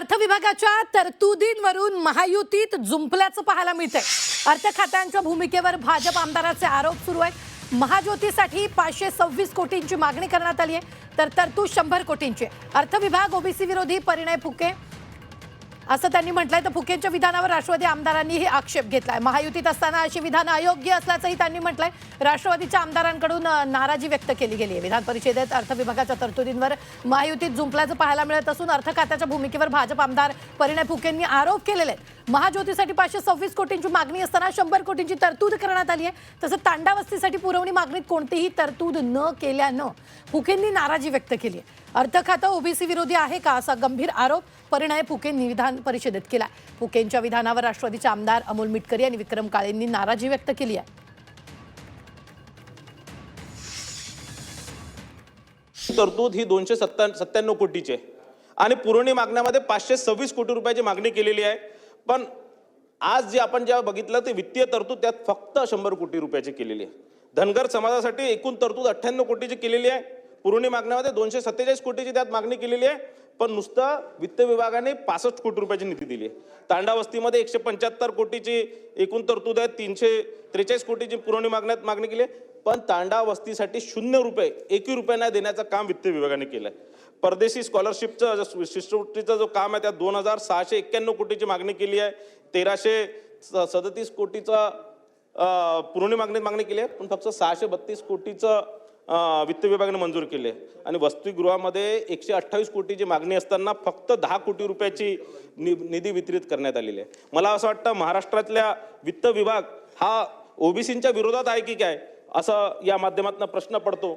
अर्थ विभागाच्या तरतुदींवरून महायुतीत जुंपल्याचं पाहायला मिळतंय। अर्थ खात्यांच्या भूमिकेवर भाजप आमदाराचे आरोप सुरू आहेत। महाज्योतीसाठी 526 कोटींची मागणी करण्यात आली आहे, तर तरतूद 100 कोटींची। अर्थ विभाग ओबीसी विरोधी परिणय फुके असं त्यांनी म्हटलंय। तर फुकेंच्या विधानावर राष्ट्रवादी आमदारांनीही आक्षेप घेतलाय। महायुतीत असताना अशी विधानं अयोग्य असल्याचंही त्यांनी म्हटलंय। राष्ट्रवादीच्या आमदारांकडून नाराजी व्यक्त केली गेली आहे। विधान परिषदेत अर्थ विभागाच्या तरतुदींवर महायुतीत जुंपल्याचं पाहायला मिळत असून अर्थ खात्याच्या भूमिकेवर भाजप आमदार परिणय फुकेंनी आरोप केलेले आहेत। महाज्योतीसाठी 526 कोटींची मागणी असताना 100 कोटींची तरतूद करण्यात आली आहे। तसंच तांडा वस्तीसाठी पुरवणी मागणीत कोणतीही तरतूद न केल्यानं फुकेंनी नाराजी व्यक्त केली आहे। अर्थ खातं ओबीसी विरोधी आहे का असा गंभीर आरोप परिणय फुकेंनी विधान परिषदेत केला। फुकेंच्या विधानावर राष्ट्रवादीचे आमदार अमोल मिटकरी आणि विक्रम काळेंनी नाराजी व्यक्त केली आहे। तरतूद ही 297 कोटीची आहे आणि पुरवणी मागण्यामध्ये 526 कोटी रुपयाची मागणी केलेली आहे। पण आज जे आपण जेव्हा बघितलं ते वित्तीय तरतूद त्यात फक्त 100 कोटी रुपयाची केलेली आहे। धनगर समाजासाठी एकूण तरतूद 98 कोटीची केलेली आहे। पुरवणी मागण्यामध्ये 247 कोटीची त्यात मागणी केलेली आहे। पण नुसतं वित्त विभागाने 65 कोटी रुपयाची निधी दिली आहे। तांडा वस्तीमध्ये 175 कोटीची एकूण तरतूद आहे, 343 कोटीची पुरवणी मागणी केली आहे। पण तांडा वस्तीसाठी 0 रुपये, 1 रुपया न देण्याचं काम वित्त विभागाने केलं आहे। परदेशी स्कॉलरशिपचं शिष्यवृत्तीचं जो काम आहे त्यात 2691 कोटीची मागणी केली आहे। 1337 कोटीचा पुरवणी मागणी केली आहे, पण फक्त 632 कोटीचं वित्त विभागाने मंजूर केले आहे। आणि वसतिगृहामध्ये 128 कोटीची मागणी असताना फक्त 10 कोटी रुपयाची निधी वितरित करण्यात आलेली आहे। मला असं वाटतं महाराष्ट्रातल्या वित्त विभाग हा ओबीसींच्या विरोधात आहे की काय असं या माध्यमातून प्रश्न पडतो।